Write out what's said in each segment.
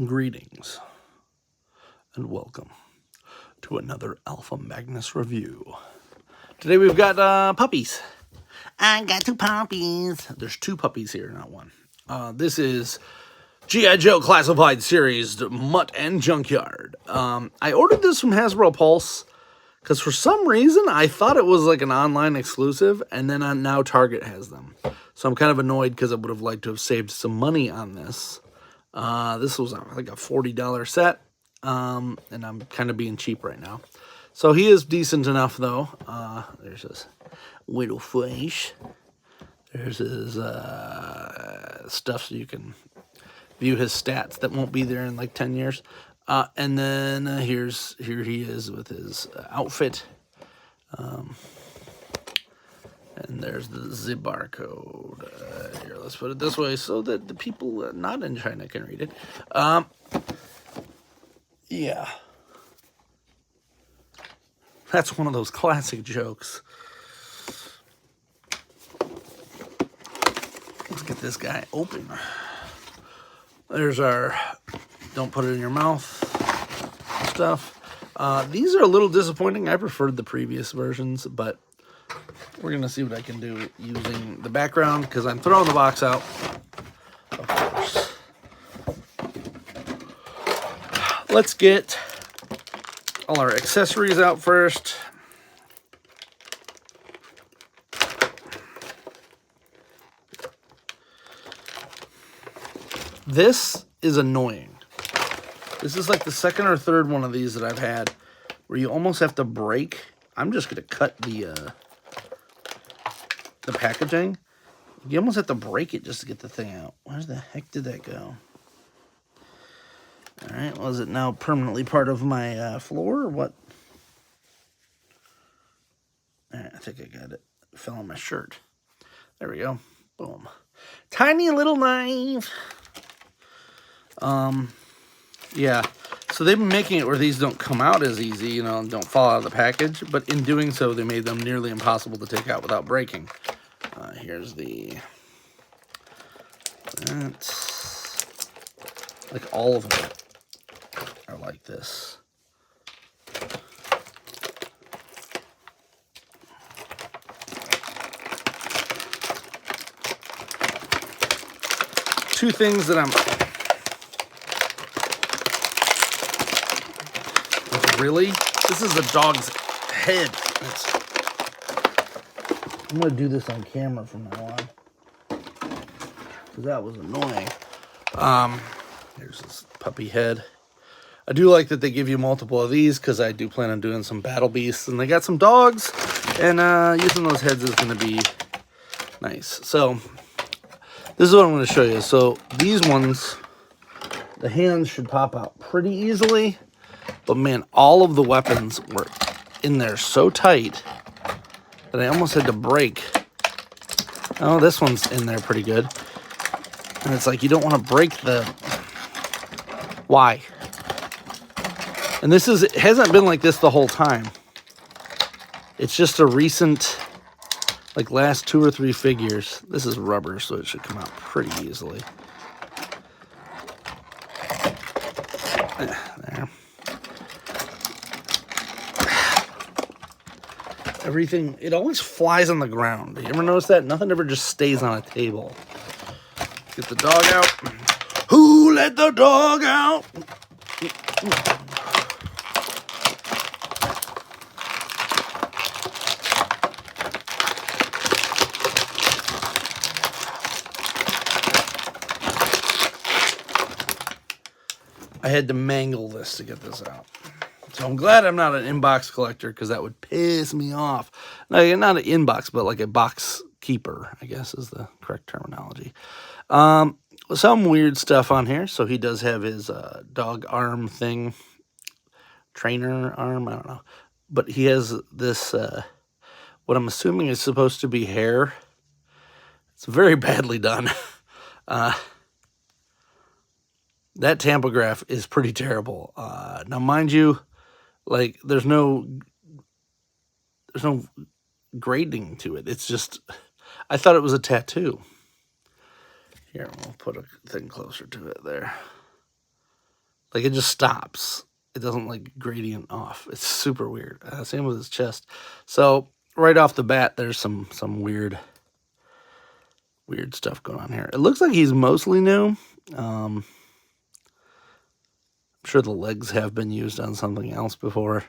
Greetings and welcome to another Alpha Magnus review. Today we've got puppies. I got two puppies. There's two puppies here, not one. This is G.I. Joe Classified Series Mutt and Junkyard. I ordered this from Hasbro Pulse because for some reason I thought it was like an online exclusive, and then now Target has them. So I'm kind of annoyed because I would have liked to have saved some money on this. This was like a $40 set, and I'm kind of being cheap right now. So he is decent enough, though. There's his little face. There's his stuff so you can view his stats that won't be there in like 10 years. And then here he is with his outfit. And there's the zip barcode. Here, let's put it this way so that the people not in China can read it. Yeah. That's one of those classic jokes. Let's get this guy open. There's our don't put it in your mouth stuff. These are a little disappointing. I preferred the previous versions, but we're going to see what I can do using the background because I'm throwing the box out, of course. Let's get all our accessories out first. This is annoying. This is like the second or third one of these that I've had where you almost have to break. I'm just going to cut the packaging. You almost have to break it just to get the thing out. Where the heck did that go? Alright, well, is it now permanently part of my floor or what? Alright, I think I got it. It fell on my shirt. There we go. Boom. Tiny little knife. Yeah. So they've been making it where these don't come out as easy, you know, and don't fall out of the package. But in doing so, they made them nearly impossible to take out without breaking. Here's the... That's... Like all of them are like this. Two things that I'm... Really? This is the dog's head. I'm going to do this on camera from now on. Because that was annoying. Here's this puppy head. I do like that they give you multiple of these because I do plan on doing some battle beasts. And they got some dogs. And using those heads is going to be nice. So, this is what I'm going to show you. So, these ones, the hands should pop out pretty easily. But man, all of the weapons were in there so tight that I almost had to break. Oh, this one's in there pretty good. And it's like you don't want to break the... Why? And it hasn't been like this the whole time. It's just a recent, like last 2 or 3 figures. This is rubber, so it should come out pretty easily. There. Everything, it always flies on the ground. You ever notice that? Nothing ever just stays on a table. Get the dog out. Who let the dog out? I had to mangle this to get this out. So I'm glad I'm not an inbox collector because that would piss me off. No, not an inbox, but like a box keeper, I guess is the correct terminology. Some weird stuff on here. So he does have his dog arm thing. Trainer arm, I don't know. But he has this, what I'm assuming is supposed to be hair. It's very badly done. That tampograph is pretty terrible. Now, mind you, like, there's no grading to it. It's just, I thought it was a tattoo. Here, we'll put a thing closer to it there. Like, it just stops. It doesn't, like, gradient off. It's super weird. Same with his chest. So, right off the bat, there's some weird stuff going on here. It looks like he's mostly new. I'm sure the legs have been used on something else before.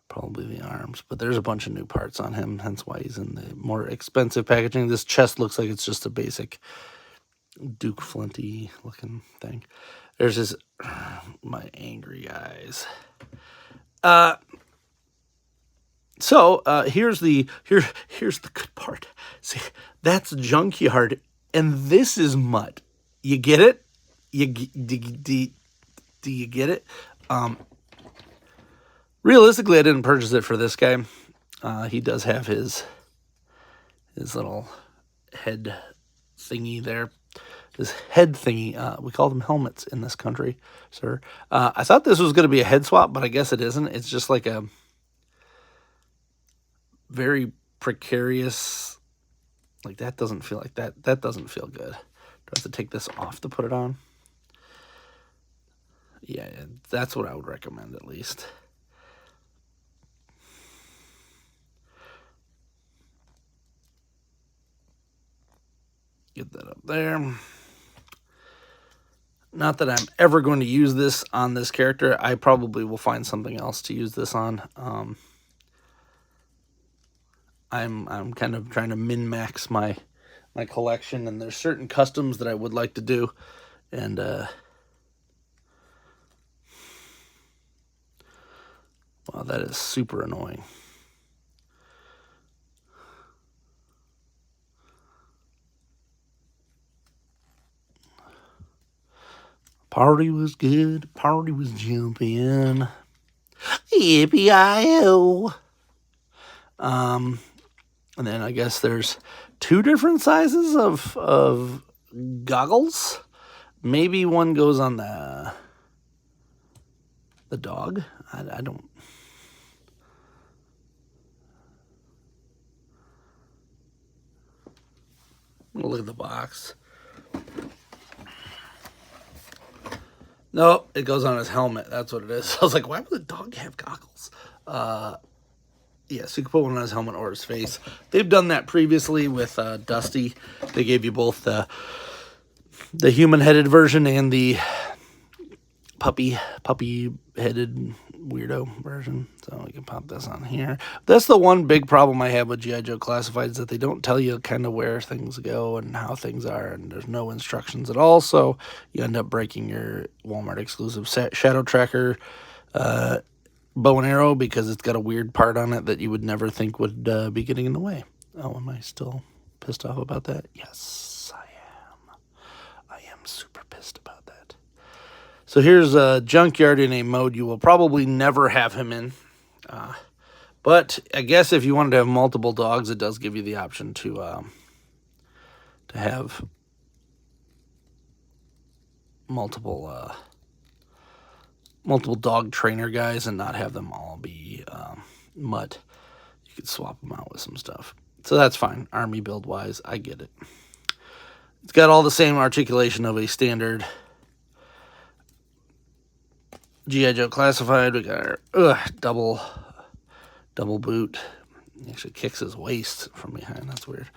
Probably the arms. But there's a bunch of new parts on him, hence why he's in the more expensive packaging. This chest looks like it's just a basic Duke Flinty looking thing. There's his... my angry eyes. So here's the good part. See, that's Junkyard, and this is Mutt. You get it? Do you get it? Realistically, I didn't purchase it for this guy. He does have his little head thingy there. His head thingy. We call them helmets in this country, sir. I thought this was going to be a head swap, but I guess it isn't. It's just like a very precarious... Like, that doesn't feel like that. That doesn't feel good. Do I have to take this off to put it on? Yeah, that's what I would recommend, at least. Get that up there. Not that I'm ever going to use this on this character. I probably will find something else to use this on. I'm kind of trying to min-max my collection, and there's certain customs that I would like to do, and wow, that is super annoying. Party was good. Party was jumping. Yippee-i-o. And then I guess there's 2 different sizes of goggles. Maybe one goes on the dog. I don't... Look at the box. No, it goes on his helmet. That's what it is. I was like, why would the dog have goggles? Yeah, so you can put one on his helmet or his face. They've done that previously with Dusty. They gave you both the human-headed version and the puppy-headed weirdo version. So we can pop this on here. That's the one big problem I have with G.I. Joe Classified, is that they don't tell you kind of where things go and how things are, and there's no instructions at all, so you end up breaking your Walmart exclusive Shadow Tracker bow and arrow because it's got a weird part on it that you would never think would be getting in the way. Oh, am I still pissed off about that? Yes, I am. I am super pissed about that. So here's a Junkyard in a mode you will probably never have him in. But I guess if you wanted to have multiple dogs, it does give you the option to have multiple dog trainer guys and not have them all be Mutt. You could swap them out with some stuff. So that's fine. Army build wise, I get it. It's got all the same articulation of a standard G.I. Joe Classified. We got our double boot. He actually kicks his waist from behind. That's weird.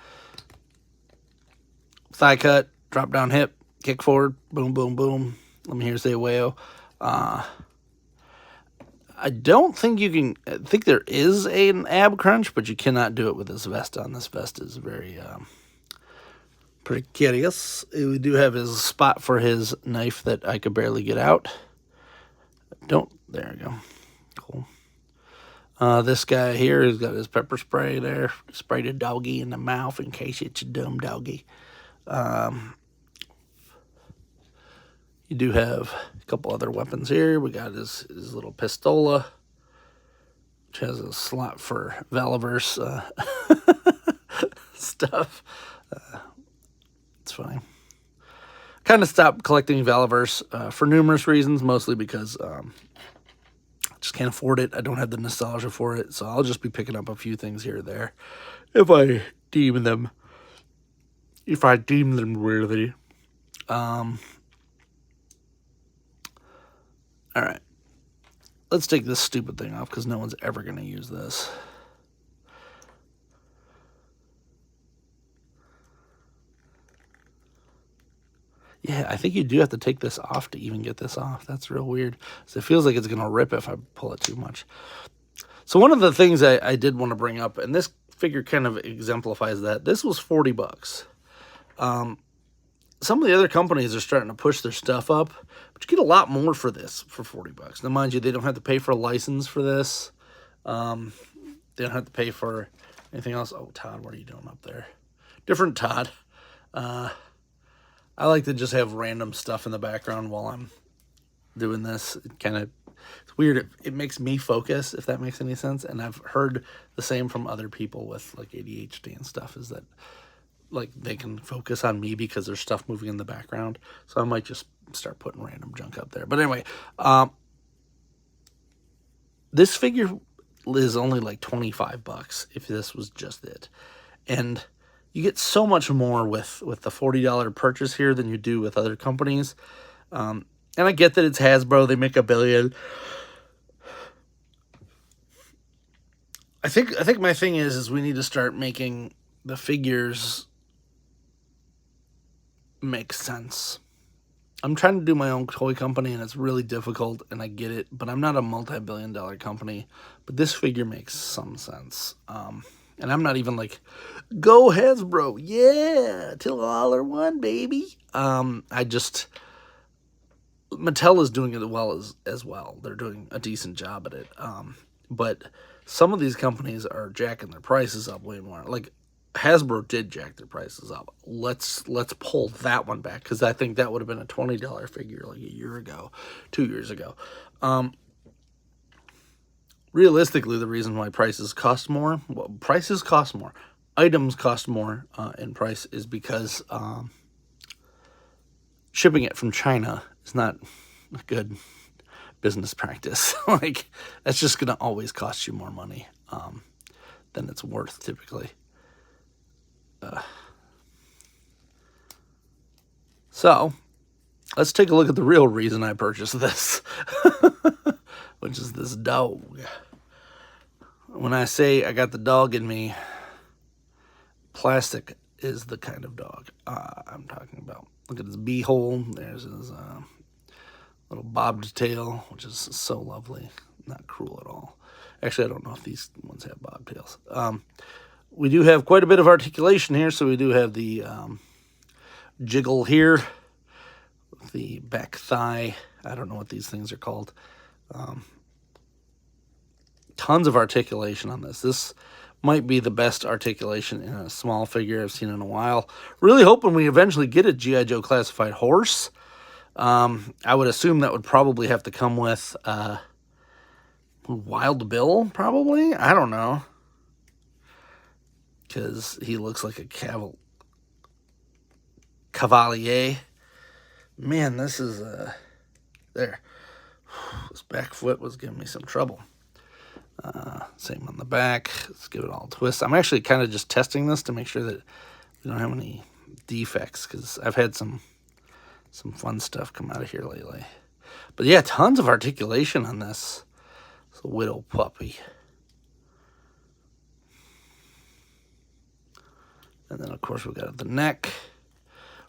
Thigh cut, drop down hip, kick forward, boom, boom, boom. Let me hear say wayo. I don't think you can... I think there is an ab crunch, but you cannot do it with this vest on. This vest is very precarious. We do have his spot for his knife that I could barely get out. There we go. Cool. This guy here has got his pepper spray there. Sprayed a doggy in the mouth in case it's a dumb doggy. You do have a couple other weapons here. We got his little pistola, which has a slot for Valaverse stuff. It's fine. Kind of stopped collecting Valaverse for numerous reasons, mostly because I just can't afford it. I don't have the nostalgia for it, so I'll just be picking up a few things here or there if I deem them worthy. All right. Let's take this stupid thing off because no one's ever going to use this. Yeah, I think you do have to take this off to even get this off. That's real weird. So it feels like it's going to rip if I pull it too much. So one of the things I did want to bring up, and this figure kind of exemplifies that, this was $40. Some of the other companies are starting to push their stuff up, but you get a lot more for this for $40. Now, mind you, they don't have to pay for a license for this. They don't have to pay for anything else. Oh, Todd, what are you doing up there? Different Todd. I like to just have random stuff in the background while I'm doing this. It's weird. It makes me focus, if that makes any sense. And I've heard the same from other people with like ADHD and stuff, is that like they can focus on me because there's stuff moving in the background. So I might just start putting random junk up there. But anyway, this figure is only like $25 if this was just it. And you get so much more with the $40 purchase here than you do with other companies. And I get that it's Hasbro. They make $1 billion. I think my thing is we need to start making the figures make sense. I'm trying to do my own toy company, and it's really difficult, and I get it, but I'm not a multi-billion-dollar company. But this figure makes some sense. And I'm not even like, go Hasbro, yeah, till all are one, baby. Mattel is doing it well as well. They're doing a decent job at it. But some of these companies are jacking their prices up way more. Like Hasbro did jack their prices up. Let's pull that one back, because I think that would have been a $20 figure like a year ago, 2 years ago. Realistically, the reason why prices cost more, items cost more in price, is because shipping it from China is not a good business practice. Like, that's just going to always cost you more money than it's worth, typically. So, let's take a look at the real reason I purchased this, which is this dog. When I say I got the dog in me, plastic is the kind of dog I'm talking about. Look at his beehole. There's his little bobbed tail, which is so lovely. Not cruel at all. Actually, I don't know if these ones have bobtails. We do have quite a bit of articulation here, so we do have the jiggle here, the back thigh. I don't know what these things are called. Tons of articulation on this. This might be the best articulation in a small figure I've seen in a while. Really hoping we eventually get a G.I. Joe classified horse. I would assume that would probably have to come with Wild Bill, probably? I don't know. Because he looks like a cavalier. Man, this is... there. This back foot was giving me some trouble. Same on the back. Let's give it all a twist. I'm actually kind of just testing this to make sure that we don't have any defects, because I've had some fun stuff come out of here lately. But yeah, tons of articulation on this. It's a widow puppy. And then, of course, we got the neck,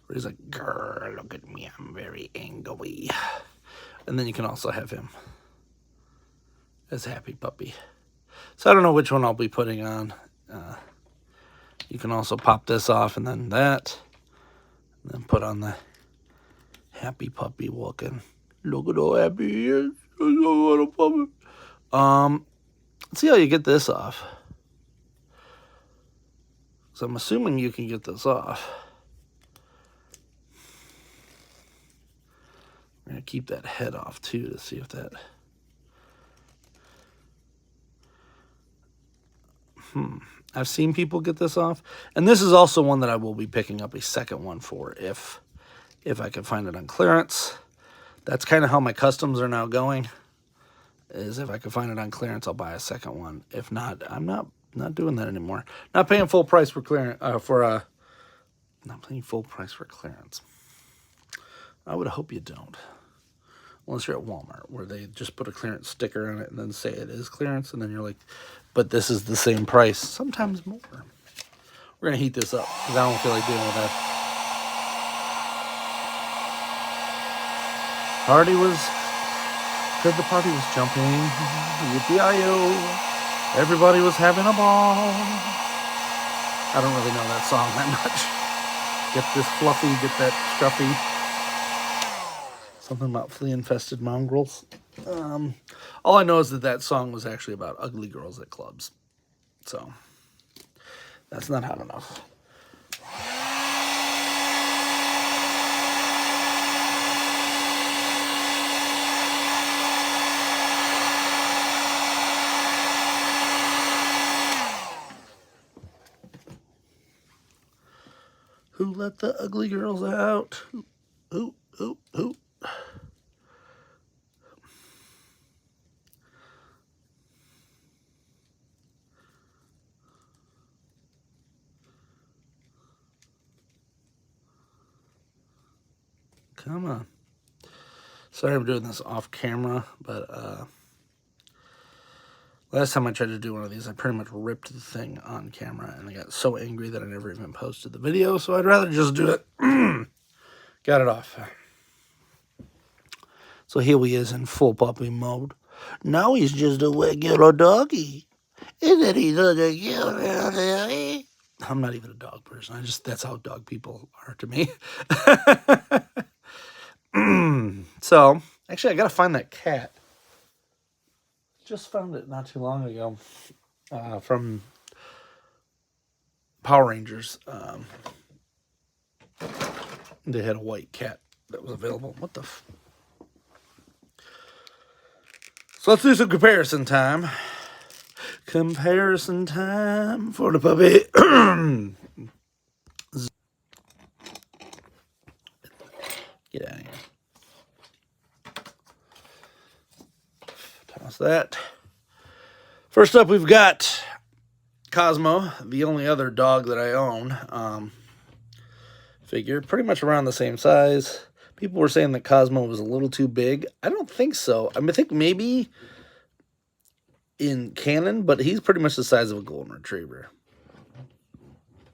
where he's like, "Grr, look at me, I'm very angry." And then you can also have him as Happy Puppy. So I don't know which one I'll be putting on. You can also pop this off and then that. And then put on the Happy Puppy looking. Look at how happy he is. Little puppy. Let's see how you get this off. So I'm assuming you can get this off. We're going to keep that head off too to see if that... I've seen people get this off. And this is also one that I will be picking up a second one for if I can find it on clearance. That's kind of how my customs are now going. Is if I can find it on clearance, I'll buy a second one. If not, I'm not doing that anymore. Not paying full price for clearance. Not paying full price for clearance. I would hope you don't. unless you're at Walmart, where they just put a clearance sticker on it and then say it is clearance, and then you're like, but this is the same price, sometimes more. We're going to heat this up, because I don't feel like dealing with that. Party was good, the party was jumping, yippee-i-yo, everybody was having a ball. I don't really know that song that much. Get this fluffy, get that scruffy. Something about flea-infested mongrels. All I know is that song was actually about ugly girls at clubs. So, that's not hot enough. Who let the ugly girls out? Who? Come on. Sorry I'm doing this off camera, but last time I tried to do one of these, I pretty much ripped the thing on camera, and I got so angry that I never even posted the video, so I'd rather just do it. Got it off. So here he is in full puppy mode. Now he's just a regular doggy. Isn't he just a regular doggy? I'm not even a dog person. That's how dog people are to me. So, actually, I gotta find that cat. Just found it not too long ago from Power Rangers. They had a white cat that was available. What the So let's do some comparison time. Comparison time for the puppy. Get out of here. Toss that. First up, we've got Cosmo, the only other dog that I own. Figure, pretty much around the same size. People were saying that Cosmo was a little too big. I don't think so. I think maybe in canon, but he's pretty much the size of a golden retriever.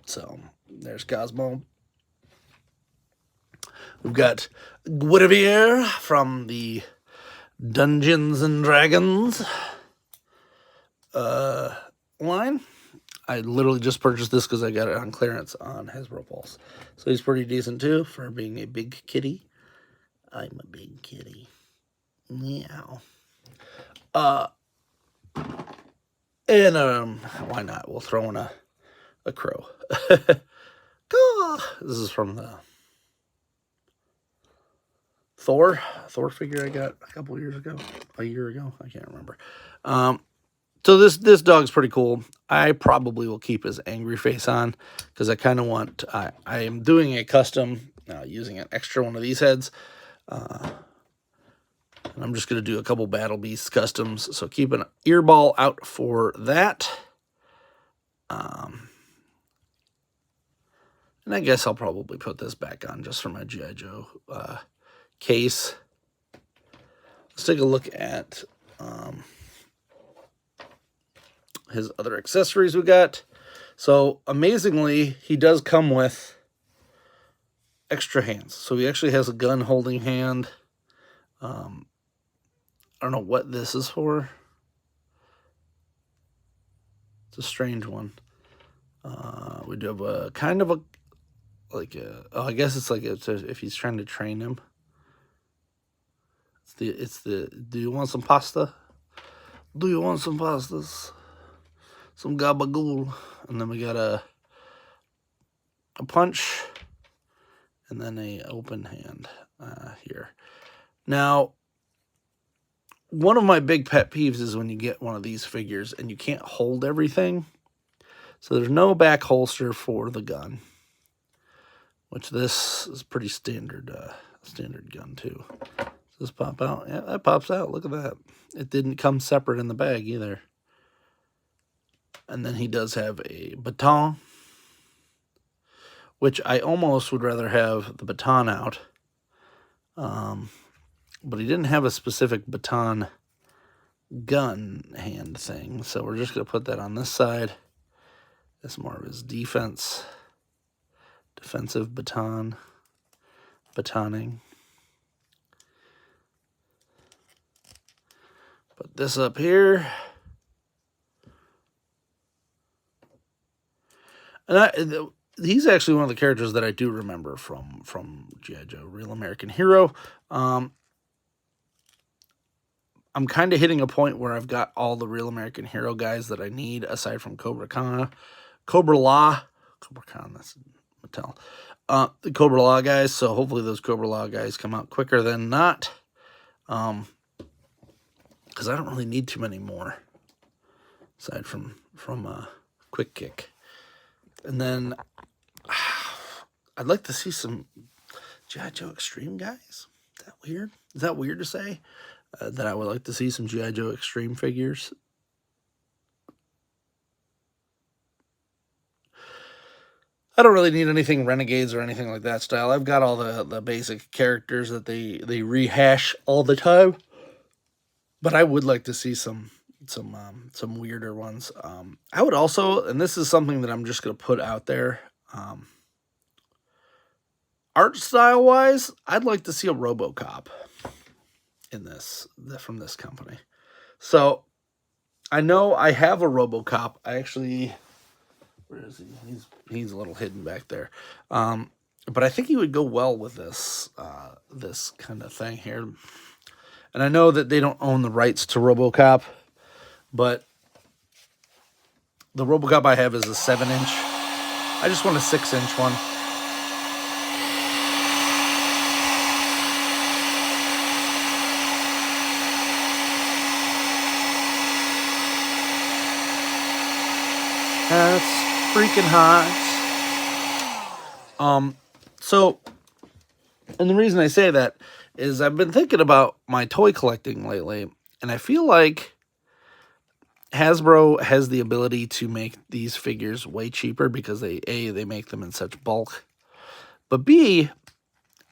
So, there's Cosmo. We've got Guinevere from the Dungeons and Dragons line. I literally just purchased this because I got it on clearance on Hasbro Pulse. So he's pretty decent too for being a big kitty. I'm a big kitty. Meow. And why not? We'll throw in a crow. This is from the Thor figure I got a couple years ago. A year ago? I can't remember. So this dog's pretty cool. I probably will keep his angry face on because I kind of want... I am doing a custom, using an extra one of these heads. And I'm just going to do a couple Battle Beasts customs. So keep an earball out for that. And I guess I'll probably put this back on just for my G.I. Joe case. Let's take a look at his other accessories we got. So amazingly, he does come with extra hands. So he actually has a gun holding hand. I don't know what this is for. It's a strange one. We do have a kind of a I guess it's like if he's trying to train him. It's the do you want some pasta? Do you want some pastas? Some gabagool. And then we got a punch and then a open hand here. Now, one of my big pet peeves is when you get one of these figures and you can't hold everything. So there's no back holster for the gun, which this is pretty standard gun too. Does this pop out? Yeah, that pops out. Look at that. It didn't come separate in the bag either. And then he does have a baton, which I almost would rather have the baton out. but he didn't have a specific baton gun hand thing, so we're just going to put that on this side. That's more of his defensive batoning. Put this up here. And he's actually one of the characters that I do remember from G.I. Joe, Real American Hero. I'm kind of hitting a point where I've got all the Real American Hero guys that I need, aside from Cobra Khan, that's Mattel. The Cobra Law guys, so hopefully those Cobra Law guys come out quicker than not. Because I don't really need too many more, aside from Quick Kick. And then I'd like to see some G.I. Joe Extreme guys. Is that weird? Is that weird to say? That I would like to see some G.I. Joe Extreme figures. I don't really need anything Renegades or anything like that style. I've got all the basic characters that they rehash all the time. But I would like to see some weirder ones. I would also, and this is something that I'm just going to put out there, art style wise, I'd like to see a RoboCop in this from this company. So I know I have a RoboCop. I actually, where is he? He's a little hidden back there. But I think he would go well with this this kind of thing here. And I know that they don't own the rights to RoboCop, but the RoboCop I have is a 7-inch. I just want a 6-inch one. That's freaking hot. So, and the reason I say that is I've been thinking about my toy collecting lately, and I feel like Hasbro has the ability to make these figures way cheaper because they make them in such bulk, but B,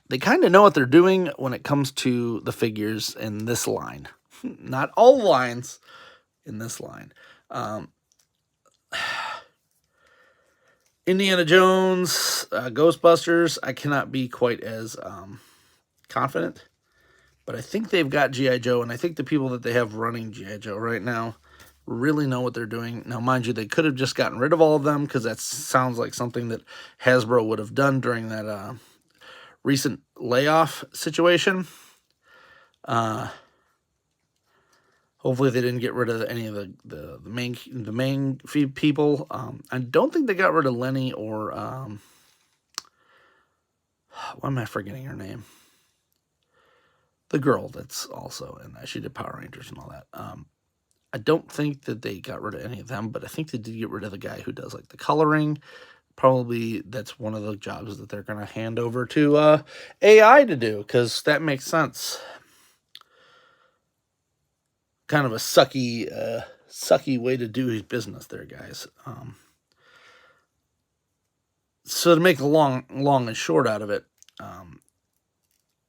they kind of know what they're doing when it comes to the figures in this line. Not all the lines, in this line. Indiana Jones, Ghostbusters, I cannot be quite as confident. But I think they've got G.I. Joe, and I think the people that they have running G.I. Joe right now really know what they're doing. Now, mind you, they could have just gotten rid of all of them, because that sounds like something that Hasbro would have done during that recent layoff situation. Hopefully they didn't get rid of any of the main people. I don't think they got rid of Lenny or why am I forgetting her name? The girl that's also in that. She did Power Rangers and all that. I don't think that they got rid of any of them, but I think they did get rid of the guy who does like the coloring. Probably that's one of the jobs that they're going to hand over to AI to do, because that makes sense. Kind of a sucky way to do his business there, guys. So to make a long and short out of it,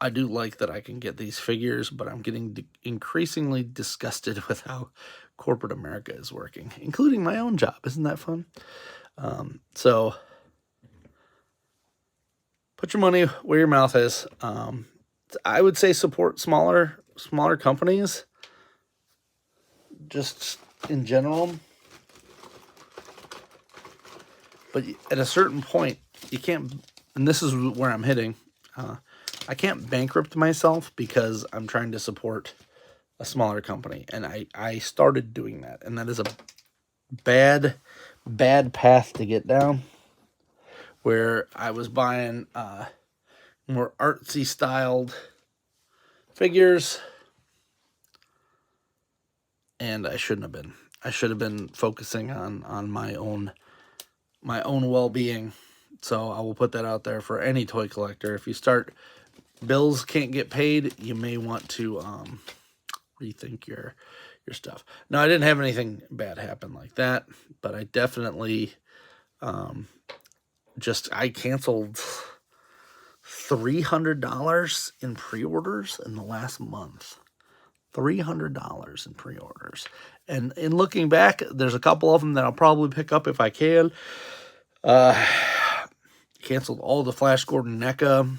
I do like that I can get these figures, but I'm getting increasingly disgusted with how corporate America is working, including my own job. Isn't that fun? So put your money where your mouth is. I would say support smaller companies, just in general. But at a certain point, you can't, and this is where I'm hitting, I can't bankrupt myself because I'm trying to support a smaller company. And I started doing that. And that is a bad path to get down, where I was buying more artsy styled figures. And I shouldn't have been. I should have been focusing on my own well-being. So I will put that out there for any toy collector. If you start, bills can't get paid, you may want to rethink your stuff. Now, I didn't have anything bad happen like that, but I definitely I canceled $300 in pre-orders in the last month. $300 in pre-orders. And in looking back, there's a couple of them that I'll probably pick up if I can. Canceled all the Flash Gordon NECA.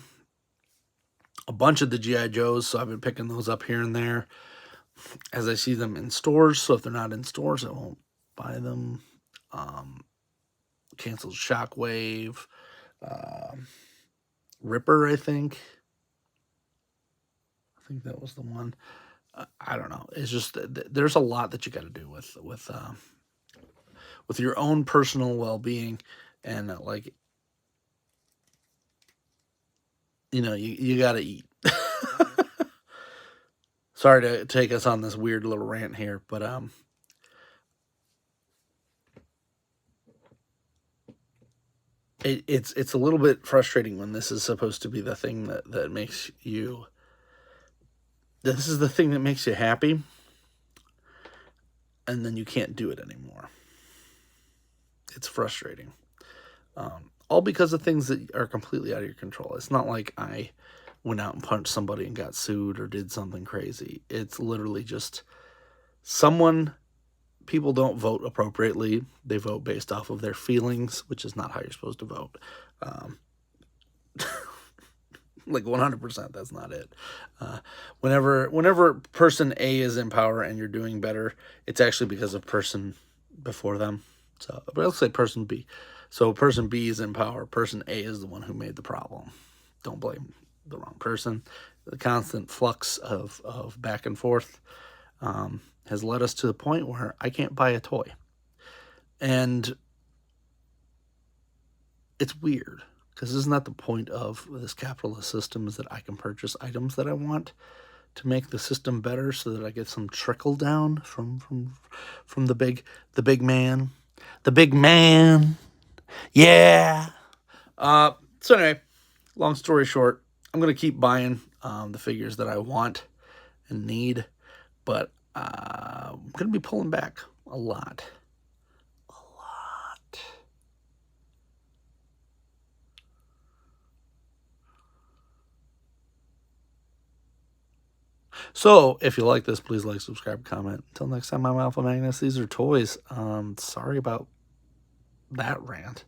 A bunch of the G.I. Joes, so I've been picking those up here and there as I see them in stores. So if they're not in stores, I won't buy them. Canceled Shockwave. Ripper, I think that was the one. I don't know. It's just there's a lot that you got to do with your own personal well-being, and like, you know, you got to eat. Sorry to take us on this weird little rant here, but it's a little bit frustrating when this is supposed to be the thing that makes you. This is the thing that makes you happy, and then you can't do it anymore. It's frustrating. All because of things that are completely out of your control. It's not like I went out and punched somebody and got sued or did something crazy. It's literally just people don't vote appropriately. They vote based off of their feelings, which is not how you're supposed to vote. Like 100%, that's not it. Whenever person A is in power and you're doing better, it's actually because of person before them. So, but let's say person B. So person B is in power. Person A is the one who made the problem. Don't blame the wrong person. The constant flux of back and forth has led us to the point where I can't buy a toy. And it's weird. Because isn't that the point of this capitalist system, is that I can purchase items that I want to make the system better so that I get some trickle down from the big man. The big man. Yeah. So anyway, long story short, I'm going to keep buying the figures that I want and need, but I'm going to be pulling back a lot. So, if you like this, please like, subscribe, comment. Until next time, I'm Alpha Magnus. These are toys. Sorry about that rant.